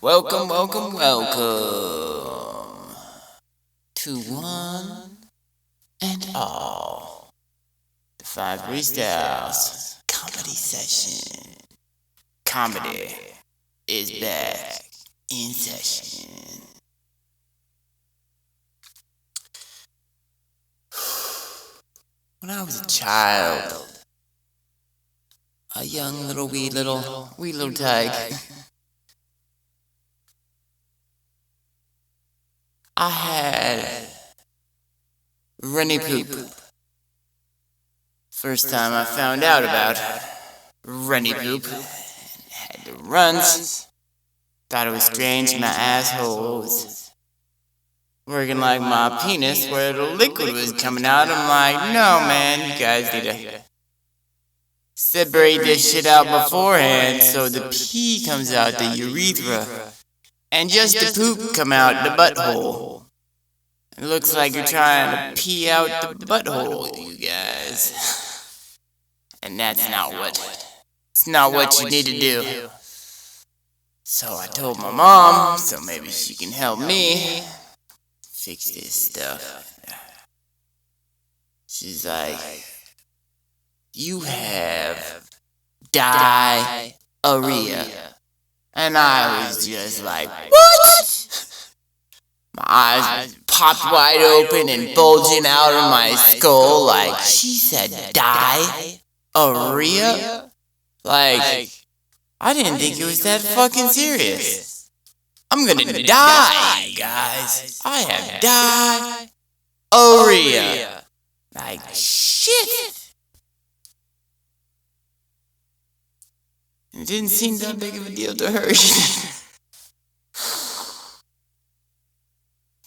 Welcome to one and all the five Freestyles comedy session. Comedy is back in session. When I was a child, a young little wee little tyke, I had runny poop. First time I found out about runny poop, had the runs. Thought it was strange. My asshole was working like my penis, where the liquid was coming out. I'm like, no, man, you guys need to separate this shit out beforehand so the pee comes out the urethra and just the poop come out the butthole. It looks like you're trying to pee out the butthole, you guys. And that's not what you need to do. So I told my mom, so maybe she can help me fix this stuff. She's like, you have diarrhea. And I was just like, what? My eyes popped wide open and bulging out of my skull like, she said diarrhea? Like, I didn't think it was that fucking serious. I'm gonna die, you guys. I have diarrhea. Like, shit. It didn't seem that big of a deal to her.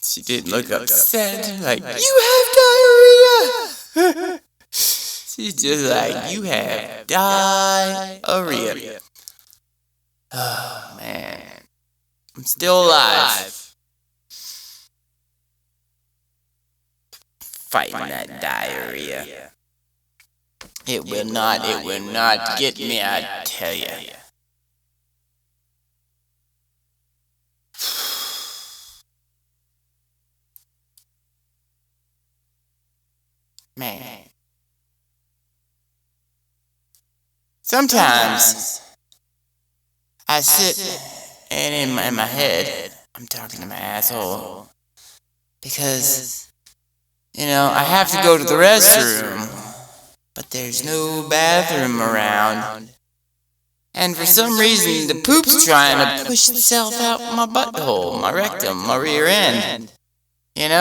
She didn't look upset. Like, you have diarrhea. She's just like, you have diarrhea. Oh, man. I'm still alive. Fighting that diarrhea. It will not get me, I tell you. Man. Sometimes I sit and in my head, I'm talking to my asshole. Because, I have to go to the restroom, but there's no bathroom around. And for some reason, the poop's trying to push itself out my butthole, my rectum, my rear end. And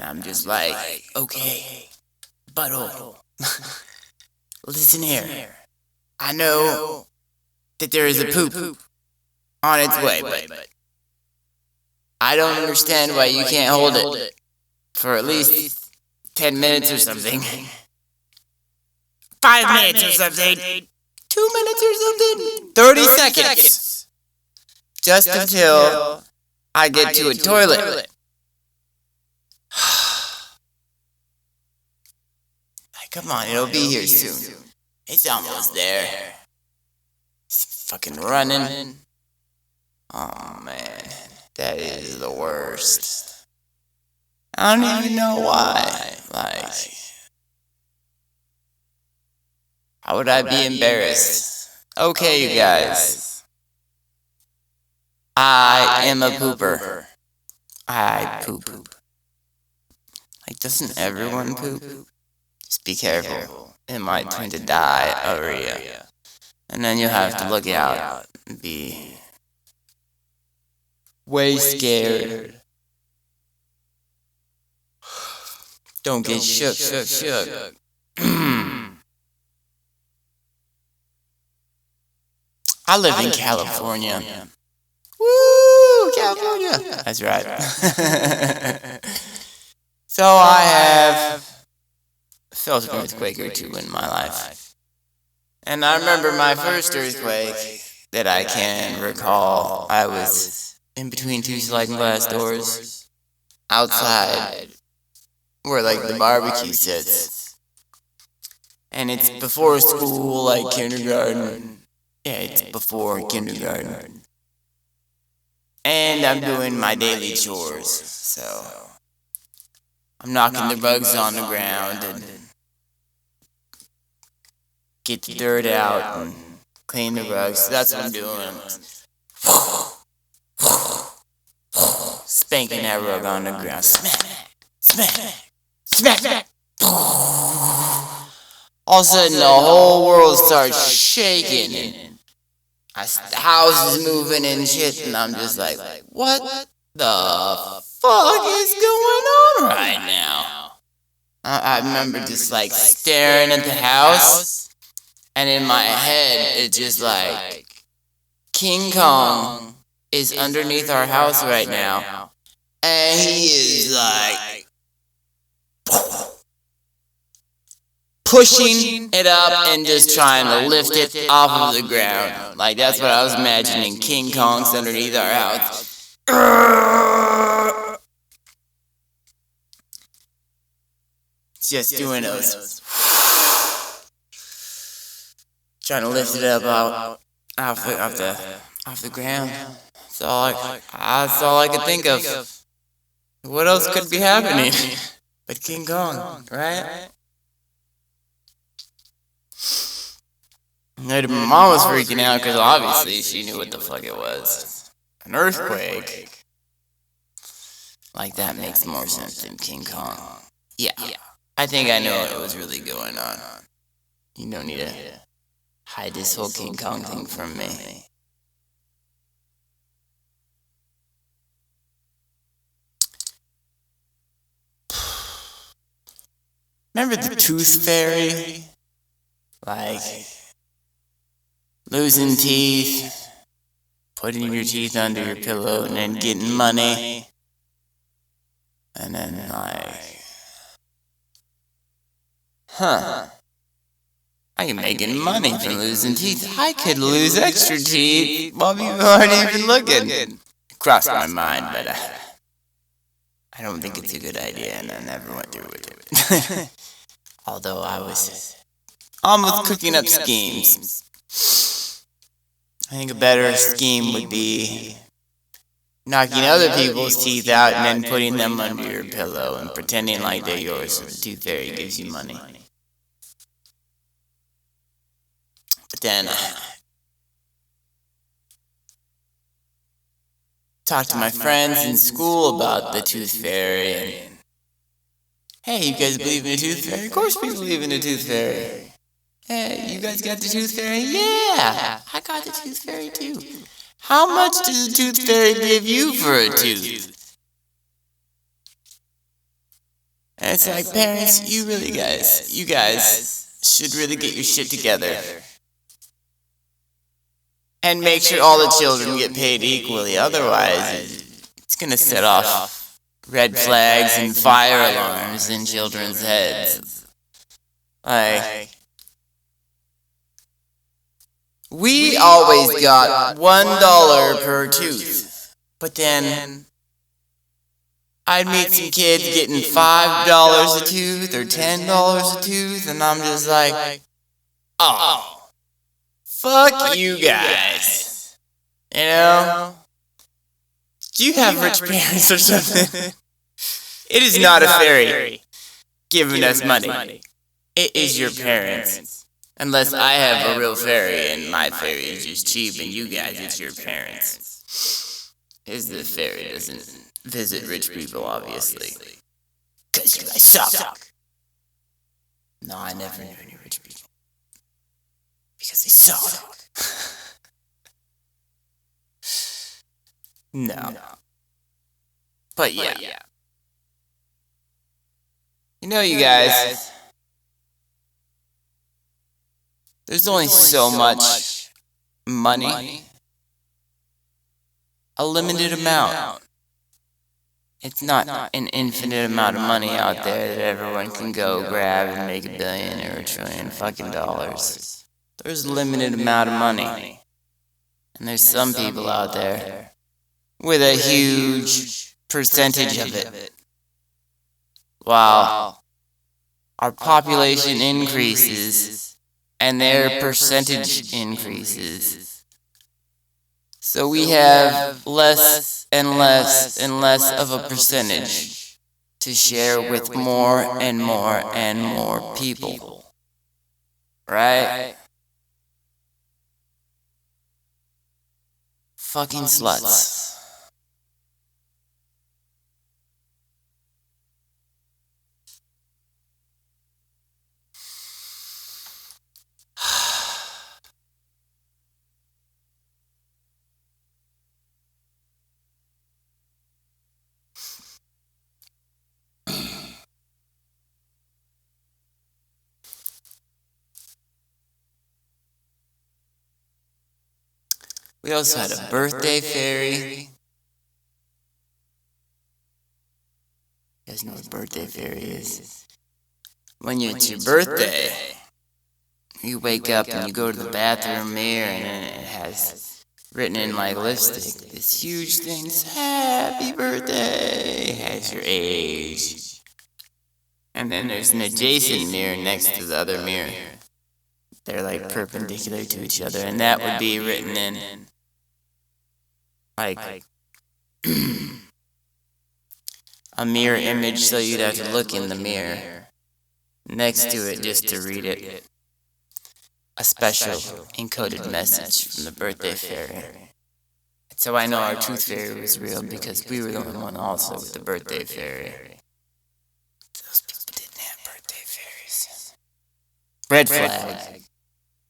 I'm just like, okay, butthole, listen here. I know that there is a poop on its way, but I don't understand why you can't hold it for at least 10 minutes or something. 5 minutes or something. 2 minutes or something. 30 seconds. Just until I get to a toilet. Come on, it'll be here soon. It's almost there. It's fucking running. Oh, man. That is the worst. I don't even know why. Like, how would I be embarrassed? Okay, you guys. I am a pooper. I poop. Like, doesn't everyone poop? Just be careful. It might turn to diarrhea. And then you'll have to look out and be way scared. Don't get shook. I live in California. Woo! California! That's right. So I have felt an earthquake or two in my life. And I remember my first earthquake that I can recall. I was in between two sliding glass doors outside where like the barbecue sits. And it's before school, like kindergarten. Yeah, it's before kindergarten. And I'm doing my daily chores, so I'm knocking the rugs on the ground and get the dirt out and clean the rugs. So that's what I'm doing. Spanking that rug on the ground. Smack, smack, smack, smack. All of a sudden, the whole world starts shaking, and the house is moving and shit, and I'm just like, what the fuck is going on right now? I remember just like staring at the house, and in my head, it's just like, King Kong is underneath our house right now, and he is like pushing it up and just trying to lift it off of the ground. Like, that's what I was imagining. King Kong's underneath our house. Just doing those. Trying to lift it up off the ground. That's all I could think of. What else could be happening but King Kong, right? My mom was freaking out because obviously she knew what the fuck it was. An earthquake. Like, that makes more sense than King Kong. Yeah. I think I know what was really going on. You don't need to hide this whole King Kong thing from me. Remember the Tooth Fairy? Like, losing teeth, putting your teeth under your pillow, and then getting money. And then like, I am making money from losing teeth. I could lose extra teeth while people aren't even looking. It crossed my mind, but I don't think it's a good idea, and I never went through with it. Although I was almost cooking up schemes. I think a better scheme would be knocking other people's teeth out and then putting them under your pillow and pretending like they're yours so the Tooth Fairy gives you money. But then talked to my friends in school about the Tooth Fairy, and hey, you guys believe in the Tooth Fairy? Of course we believe in the Tooth Fairy. Hey, you guys got the Tooth Fairy? Yeah, I got the Tooth Fairy too. How much does the Tooth Fairy give you for a tooth? And it's like, parents, you guys should really get your shit together. And make sure all the children get paid equally, otherwise it's gonna set off red flags and fire alarms in children's heads. Like, we always got $1 per tooth, but then I'd meet some kids getting $5 a tooth or $10 a tooth, and I'm just like, oh, fuck you guys. You know? Do you have rich parents or something? It is not a fairy giving us money. It is your parents. Unless I have a real fairy and my fairy is just cheap and you guys, it's your parents. Is the fairy doesn't visit rich people, obviously. Because you guys suck. No, I never knew any rich people. Because they suck. No. But yeah. You know, you guys, there's only so much money. A limited amount. It's not an infinite amount of money out there that everyone can go grab and make $1 billion or $1 trillion fucking dollars. There's a limited amount of money. And there's some people out there with a huge percentage of it. While our population increases and their percentage increases. So we have less and less and less of a percentage to share with more and more and more people. Right? Fucking sluts. We also had a birthday fairy. You guys know what birthday fairy is? When it's your birthday, you wake up and you go to the bathroom mirror and it has written in like lipstick this huge thing, happy birthday, it has your age. And then there's an adjacent mirror next to the other mirror. They're like perpendicular to each other, and that would be written in like a mirror image, so you'd have to look in the mirror next to it just to read it. A special encoded message from the birthday fairy. So I know our tooth fairy was real because we were the only one also with the birthday fairy. Those people didn't have birthday fairies. Red flag.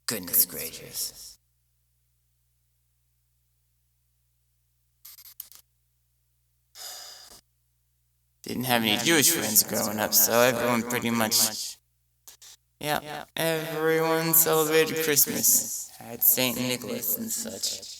Goodness gracious. Didn't have any Jewish friends growing up, so everyone pretty much, everyone celebrated Christmas. Had St. Nicholas and such.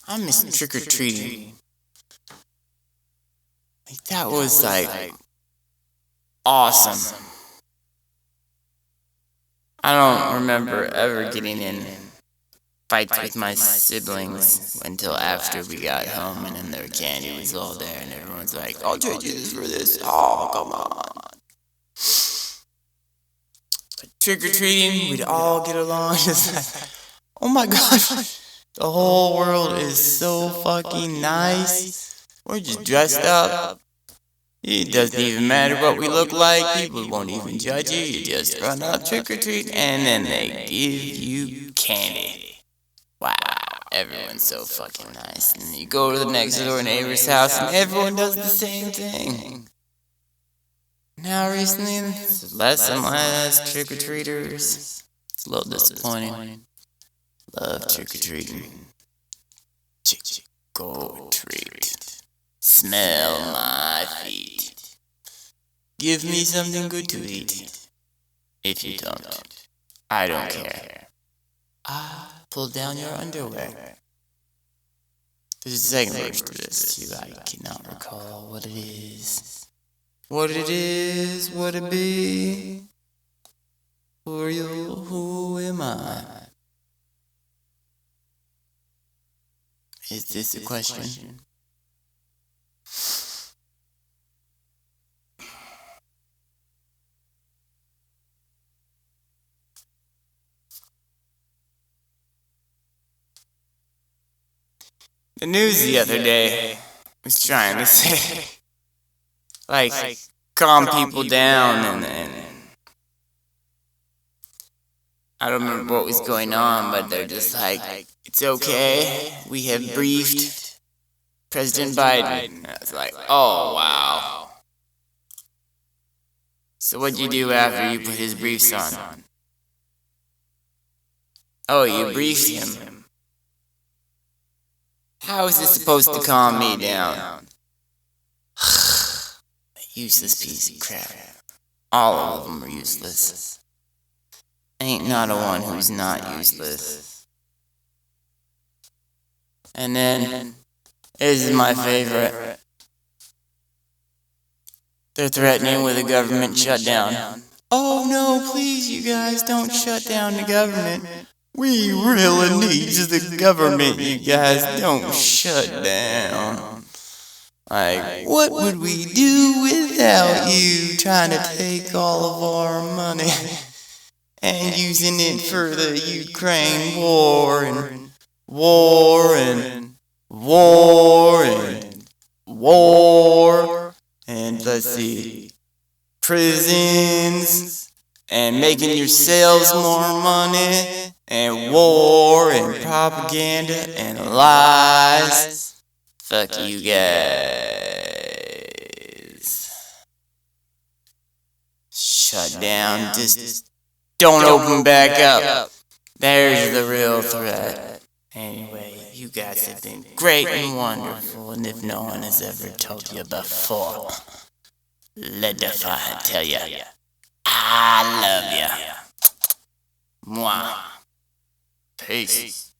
I miss trick-or-treating. Like, that was like awesome. I don't remember ever getting in fights with my siblings until after we got home, and then their candy was all there, and everyone's like, I'll trade you this for this. Oh, come on. But trick-or-treating, we'd all get along. Just like, oh my god. The whole world is so fucking nice. We're just dressed up. It doesn't even matter what we look like. People won't even judge you. You just run up, trick or treat, and then they give you candy. Wow, everyone's so fucking nice. And you go to the next door neighbor's house and everyone does the same thing. Now recently, there's less and less trick or treaters. It's a little disappointing. Love trick or treating. Go treat. Smell my feet. Give me something good to eat. If you don't, I don't care. Pull down your underwear. There's a second verse to this too. I cannot recall what it is. What it is, what it be. For you, who am I? Is this a question? The news the other day was trying to say, like, calm people down, and I don't remember what was going on, but they're just like, it's okay, we have briefed President Biden. I was like, oh wow. So what'd you do after you put his briefs on? Oh, you briefed him. How is this supposed to calm me down? Useless piece of crap. All of them are useless. Ain't not a one who's not useless. And then, this is my favorite. They're threatening with a government shutdown. Oh no, please you guys, don't shut down the government. We really need the government, you guys, don't shut down. Like, what would we do without you trying to take all of our money and using it for the Ukraine war and war and war and war and let's see, prisons and making yourselves more money and war and propaganda and lies. Fuck you guys. Shut down, just don't open back up. There's the real threat. Anyway, you guys have been great and wonderful, and if no one has ever told you before, let the fire tell you, I love you. Mwah. Peace.